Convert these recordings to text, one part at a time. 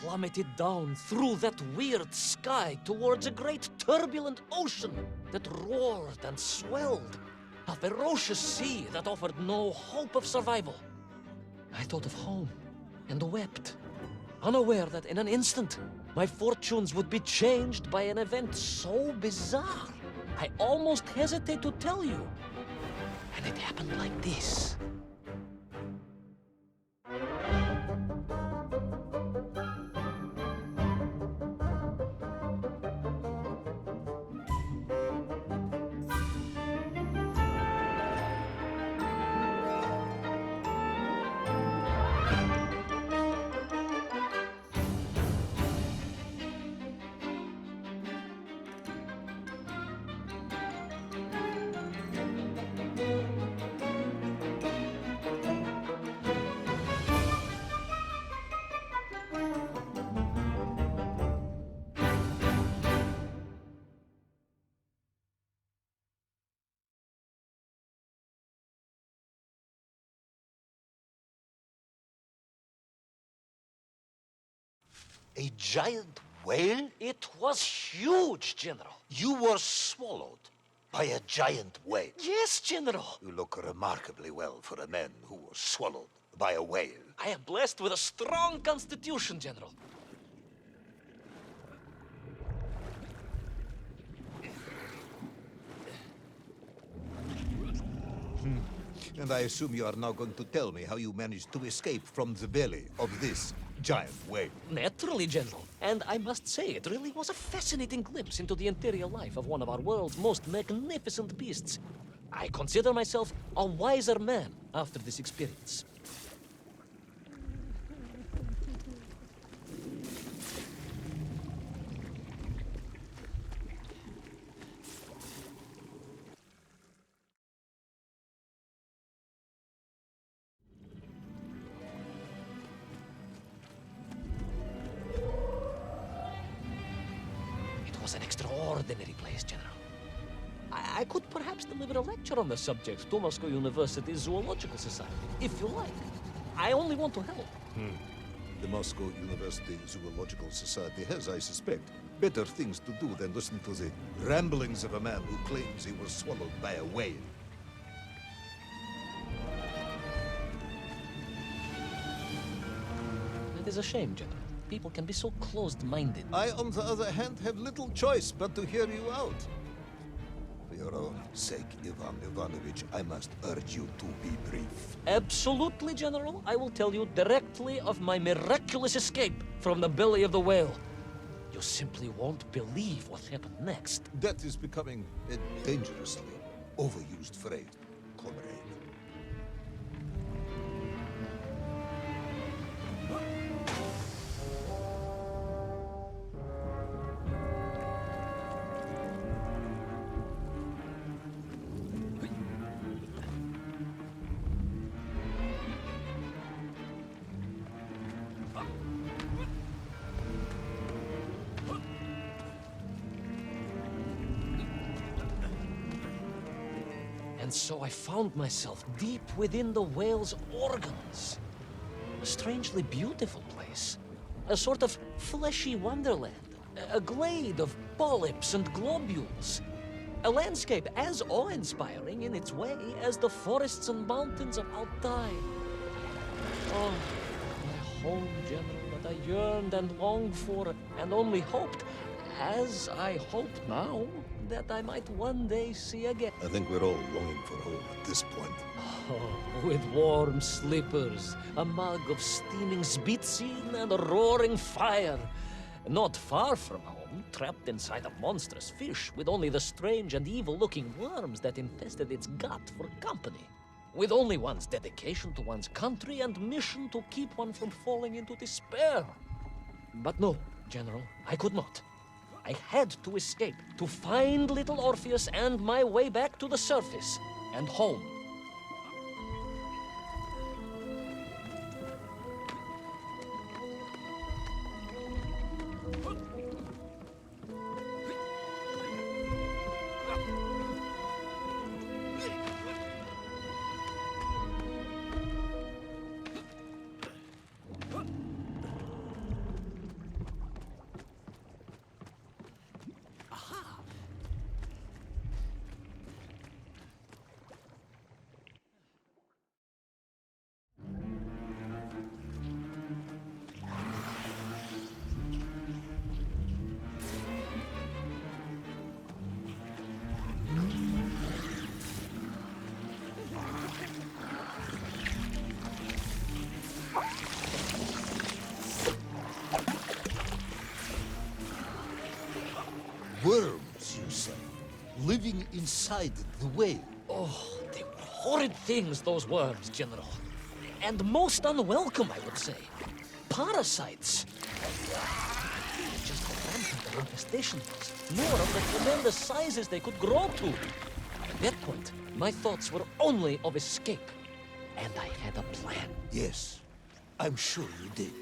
plummeted down through that weird sky towards a great turbulent ocean that roared and swelled. A ferocious sea that offered no hope of survival. I thought of home and wept, unaware that in an instant, my fortunes would be changed by an event so bizarre, I almost hesitate to tell you. And it happened like this. A giant whale? It was huge, General. You were swallowed by a giant whale. Yes, General. You look remarkably well for a man who was swallowed by a whale. I am blessed with a strong constitution, General. And I assume you are now going to tell me how you managed to escape from the belly of this giant whale. Naturally, General. And I must say, it really was a fascinating glimpse into the interior life of one of our world's most magnificent beasts. I consider myself a wiser man after this experience. An extraordinary place, General. I could perhaps deliver a lecture on the subject to Moscow University Zoological Society, if you like. I only want to help. The Moscow University Zoological Society has, I suspect, better things to do than listen to the ramblings of a man who claims he was swallowed by a whale. It is a shame, General. People can be so closed-minded. I, on the other hand, have little choice but to hear you out. For your own sake, Ivan Ivanovich, I must urge you to be brief. Absolutely, General. I will tell you directly of my miraculous escape from the belly of the whale. You simply won't believe what happened next. That is becoming a dangerously overused phrase, comrade. And so I found myself deep within the whale's organs. A strangely beautiful place. A sort of fleshy wonderland. A glade of polyps and globules. A landscape as awe-inspiring in its way as the forests and mountains of Altai. Oh, my home, General, that I yearned and longed for, and only hoped, as I hope now, that I might one day see again. I think we're all longing for home at this point. Oh, with warm slippers, a mug of steaming Spitzin, and a roaring fire. Not far from home, trapped inside a monstrous fish with only the strange and evil-looking worms that infested its gut for company. With only one's dedication to one's country and mission to keep one from falling into despair. But no, General, I could not. I had to escape, to find little Orpheus and my way back to the surface and home. inside the whale. Oh, they were horrid things, those worms, General. And most unwelcome, I would say. Parasites. Just how rampant their infestation was, nor of the tremendous sizes they could grow to. At that point, my thoughts were only of escape. And I had a plan. Yes, I'm sure you did.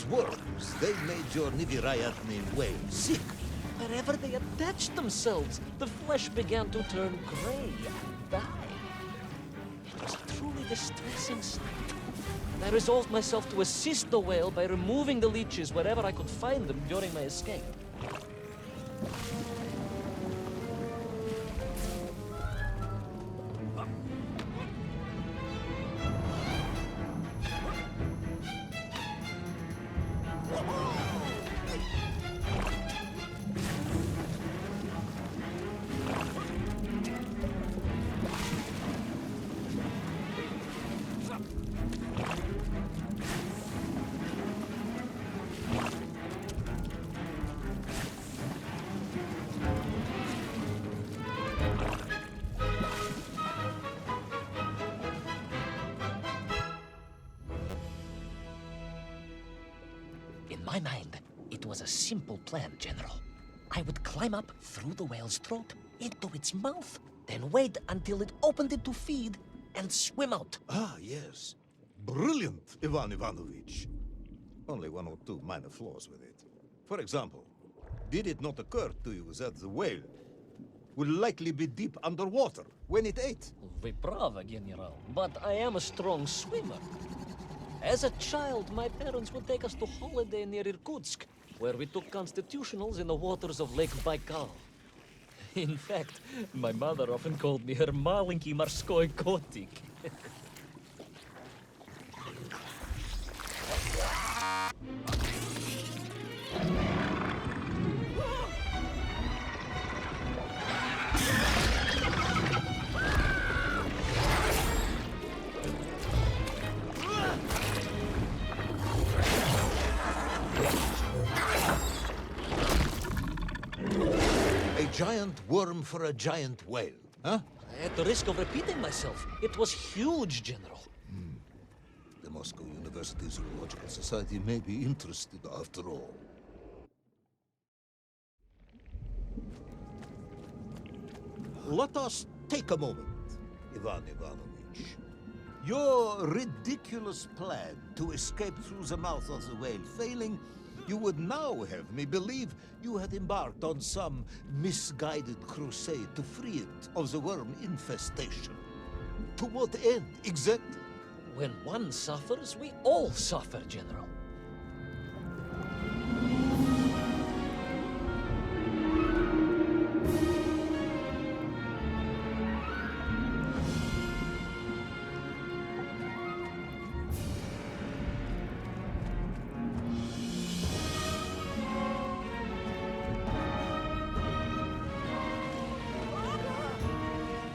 Worms, they made your Nivirayatni whale sick. Wherever they attached themselves, the flesh began to turn gray and die. It was a truly distressing sight. I resolved myself to assist the whale by removing the leeches wherever I could find them during my escape. In my mind, it was a simple plan, General. I would climb up through the whale's throat, into its mouth, then wait until it opened it to feed, and swim out. Ah, yes. Brilliant, Ivan Ivanovich. Only one or two minor flaws with it. For example, did it not occur to you that the whale will likely be deep underwater when it ate? Вы правы, General, but I am a strong swimmer. As a child, my parents would take us to holiday near Irkutsk, where we took constitutionals in the waters of Lake Baikal. In fact, my mother often called me her маленький морской котик. Giant worm for a giant whale, huh? At the risk of repeating myself, it was huge, General. The Moscow University Zoological Society may be interested after all. Let us take a moment, Ivan Ivanovich. Your ridiculous plan to escape through the mouth of the whale failing, you would now have me believe you had embarked on some misguided crusade to free it of the worm infestation. To what end, exactly? When one suffers, we all suffer, General.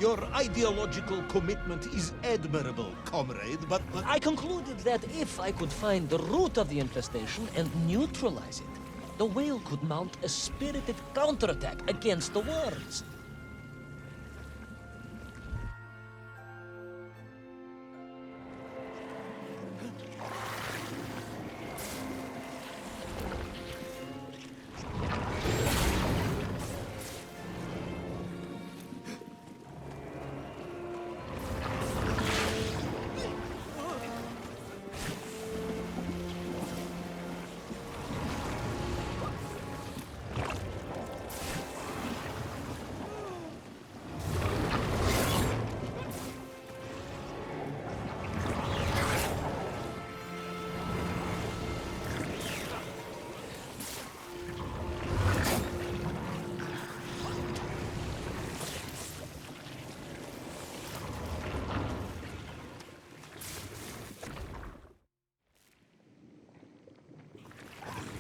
Your ideological commitment is admirable, comrade, but... I concluded that if I could find the root of the infestation and neutralize it, the whale could mount a spirited counterattack against the worms.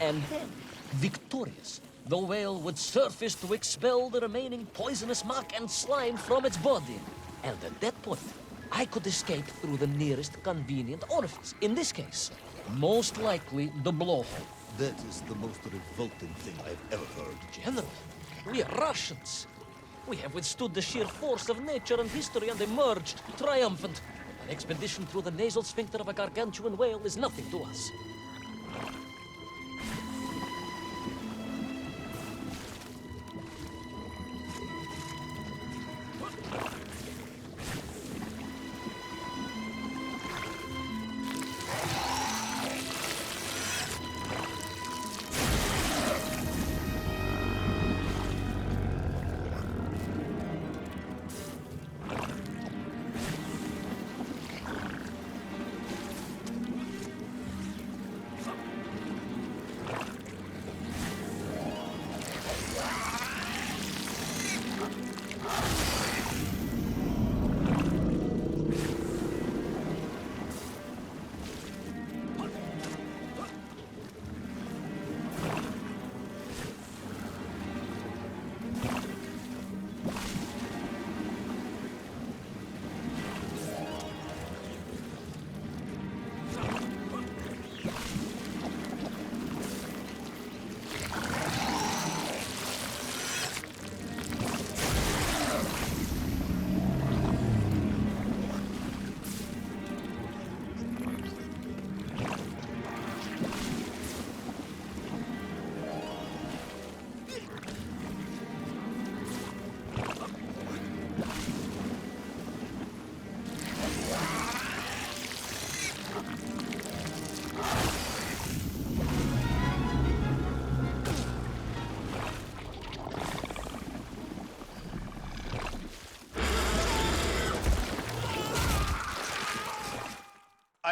And then, victorious, the whale would surface to expel the remaining poisonous muck and slime from its body. And at that point, I could escape through the nearest convenient orifice. In this case, most likely the blowhole. That is the most revolting thing I've ever heard. General, we are Russians. We have withstood the sheer force of nature and history and emerged triumphant. An expedition through the nasal sphincter of a gargantuan whale is nothing to us.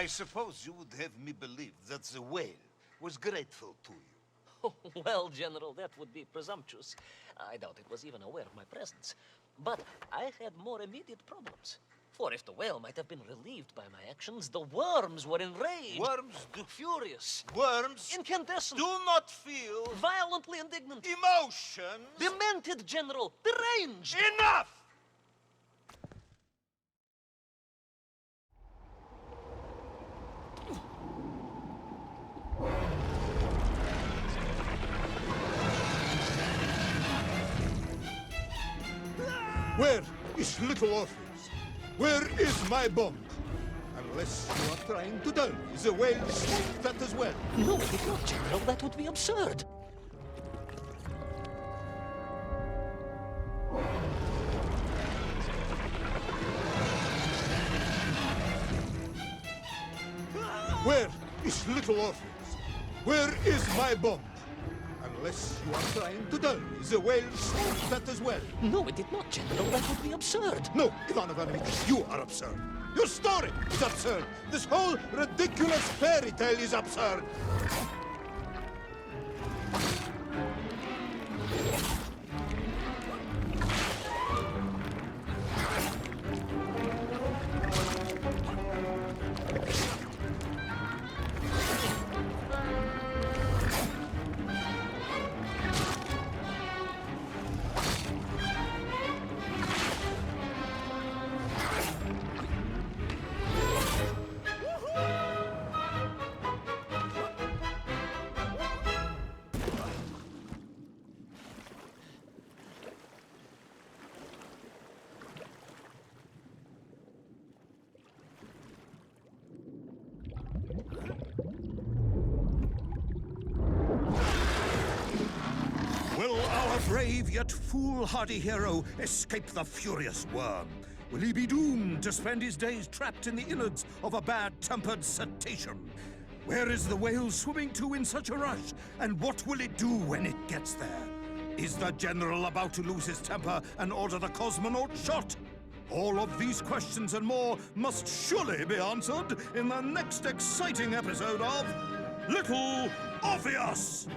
I suppose you would have me believe that the whale was grateful to you. Oh, well, General, that would be presumptuous. I doubt it was even aware of my presence. But I had more immediate problems. For if the whale might have been relieved by my actions, the worms were enraged. Worms Furious. Worms Incandescent. do not feel Violently indignant. emotions. Demented, General. Deranged. Enough! Where is little Orpheus? Where is my bomb? Unless you are trying to tell me the whale smoked that as well. No, it did not, General. That would be absurd. Where is little Orpheus? Where is my bomb? Unless you are trying to tell me the whale smoked that as well. No, it did not, General. That would be absurd. No, Ivan Ivanovich, you are absurd. Your story is absurd. This whole ridiculous fairy tale is absurd. brave yet foolhardy hero escape the furious worm? Will he be doomed to spend his days trapped in the innards of a bad-tempered cetacean? Where is the whale swimming to in such a rush? And what will it do when it gets there? Is the general about to lose his temper and order the cosmonaut shot? All of these questions and more must surely be answered in the next exciting episode of Little Orpheus!